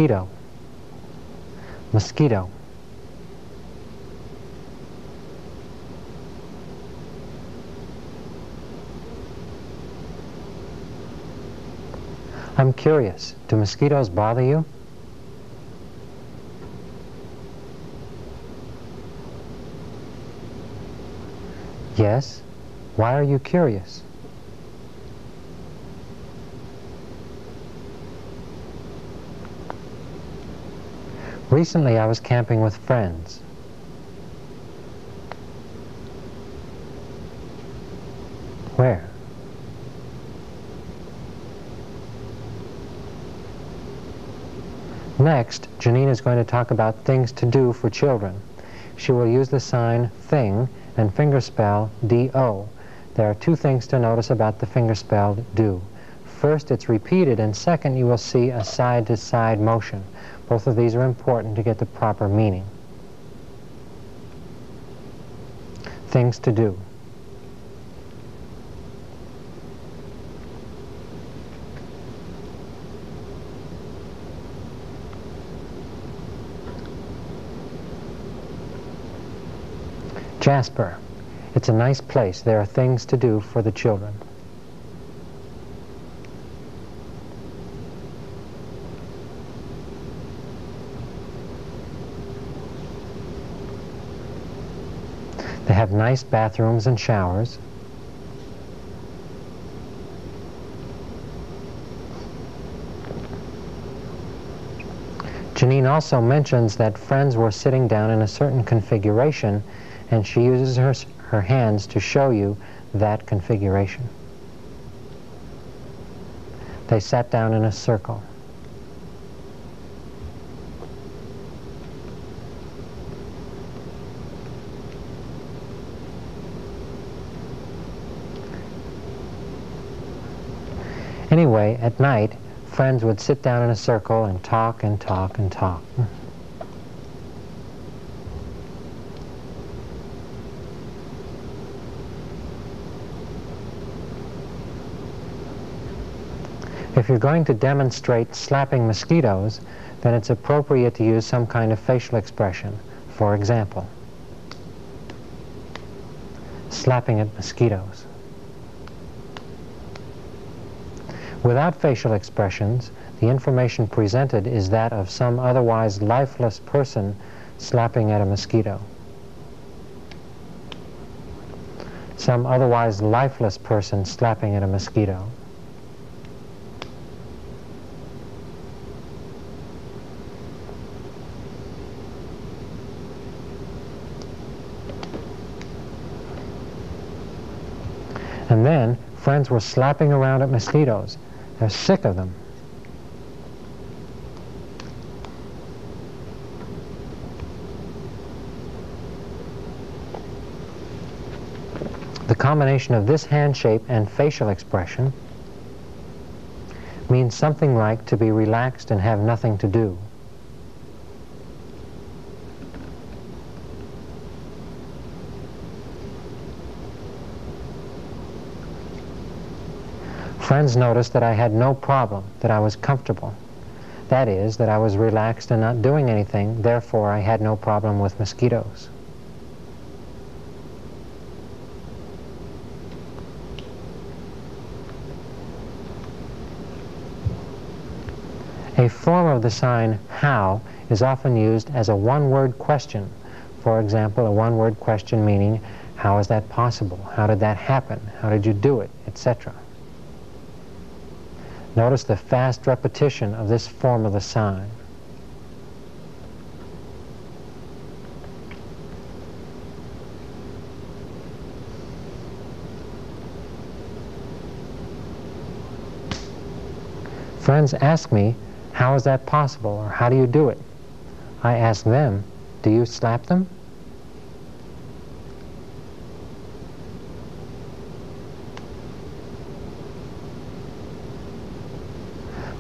mosquito, mosquito. I'm curious, do mosquitoes bother you? Yes. Why are you curious? Recently I was camping with friends. Where? Next, Janine is going to talk about things to do for children. She will use the sign thing and fingerspell D-O. There are two things to notice about the fingerspelled do. First, it's repeated, and second, you will see a side-to-side motion. Both of these are important to get the proper meaning. Things to do. Jasper. It's a nice place. There are things to do for the children. They have nice bathrooms and showers. Janine also mentions that friends were sitting down in a certain configuration, and she uses her hands to show you that configuration. They sat down in a circle. Anyway, at night, friends would sit down in a circle and talk and talk and talk. If you're going to demonstrate slapping mosquitoes, then it's appropriate to use some kind of facial expression. For example, slapping at mosquitoes. Without facial expressions, the information presented is that of some otherwise lifeless person slapping at a mosquito. Some otherwise lifeless person slapping at a mosquito. And then, friends were slapping around at mosquitoes. They're sick of them. The combination of this hand shape and facial expression means something like to be relaxed and have nothing to do. Friends noticed that I had no problem, that I was comfortable. That is, that I was relaxed and not doing anything, therefore I had no problem with mosquitoes. A form of the sign how is often used as a one-word question. For example, a one-word question meaning, how is that possible? How did that happen? How did you do it? Etc. Notice the fast repetition of this form of the sign. Friends ask me, how is that possible, or how do you do it? I ask them, do you slap them?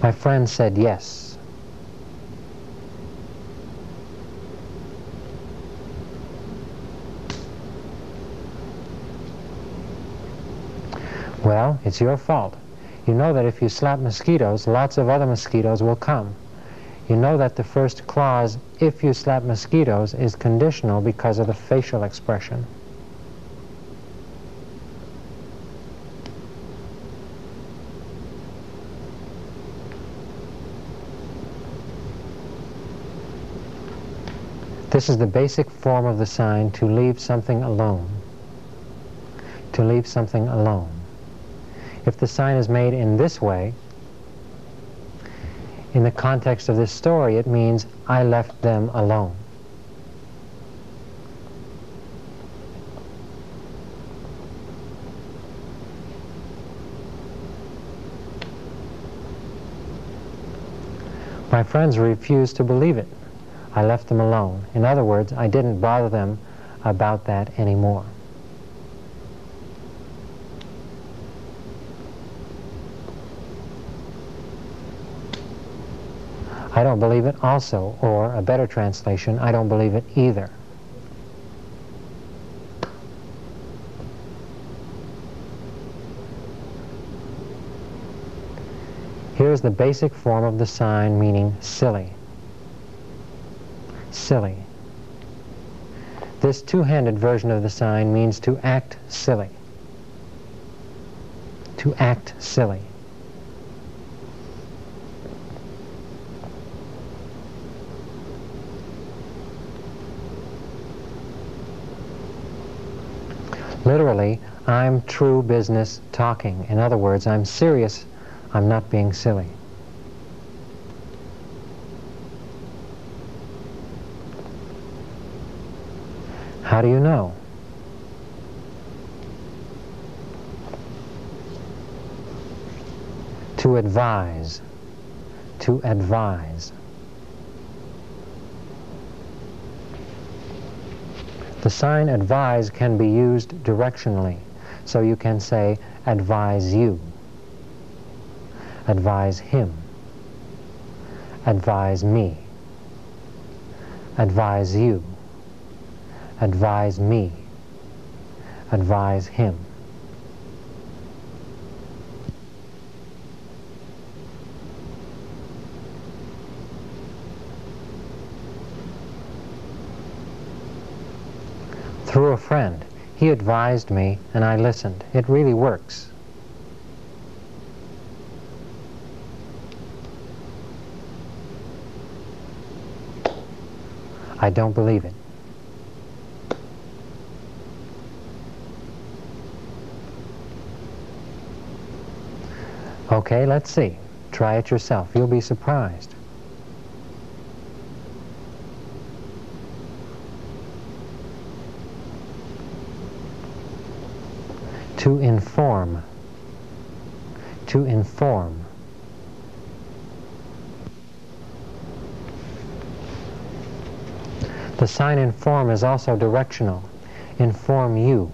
My friend said yes. Well, it's your fault. You know that if you slap mosquitoes, lots of other mosquitoes will come. You know that the first clause, if you slap mosquitoes, is conditional because of the facial expression. This is the basic form of the sign to leave something alone. To leave something alone. If the sign is made in this way, in the context of this story, it means I left them alone. My friends refused to believe it. I left them alone. In other words, I didn't bother them about that anymore. I don't believe it also, or a better translation, I don't believe it either. Here's the basic form of the sign meaning silly. Silly. This two-handed version of the sign means to act silly. To act silly. Literally, I'm true business talking. In other words, I'm serious, I'm not being silly. How do you know? To advise. To advise. The sign advise can be used directionally, so you can say advise you, advise him, advise me, advise you, advise me, advise him. Through a friend. He advised me and I listened. It really works. I don't believe it. Okay, let's see. Try it yourself. You'll be surprised. To inform. To inform. The sign inform is also directional. Inform you.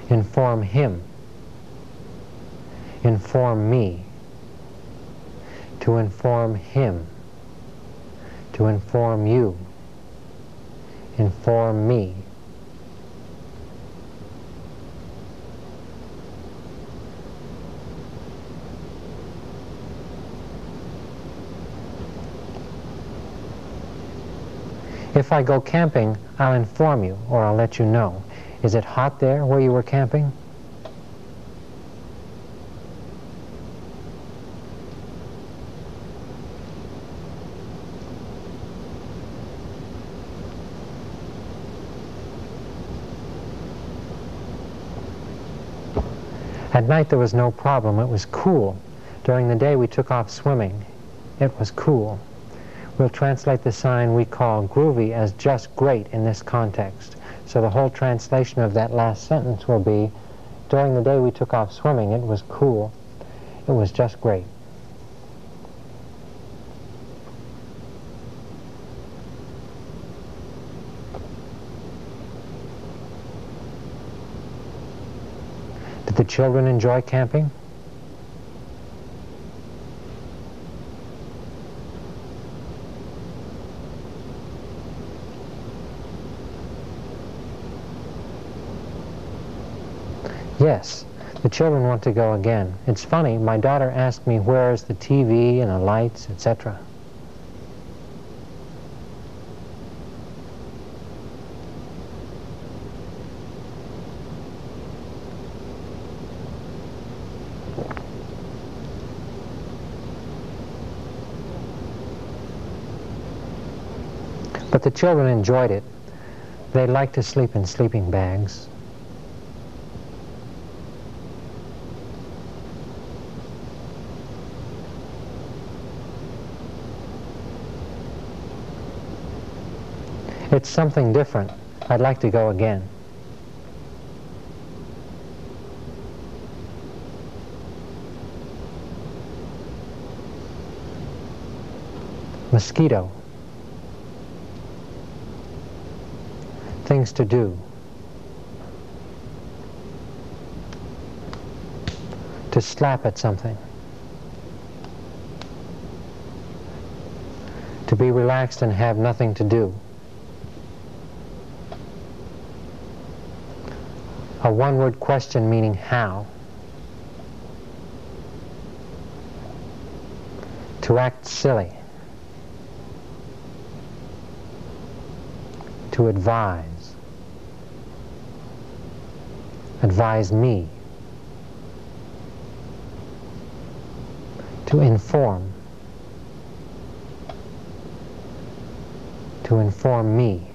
Inform him. Inform me. To inform him. To inform you. Inform me. If I go camping, I'll inform you, or I'll let you know. Is it hot there where you were camping? At night there was no problem. It was cool. During the day we took off swimming. It was cool. We'll translate the sign we call groovy as just great in this context. So the whole translation of that last sentence will be, during the day we took off swimming, it was cool. It was just great. Did the children enjoy camping? Yes, The children want to go again. It's funny, my daughter asked me where's the TV and the lights, etc. But the children enjoyed it. They liked to sleep in sleeping bags. It's something different. I'd like to go again. Mosquito. Things to do. To slap at something. To be relaxed and have nothing to do. A one-word question meaning how. To act silly. To advise. Advise me. To inform. To inform me.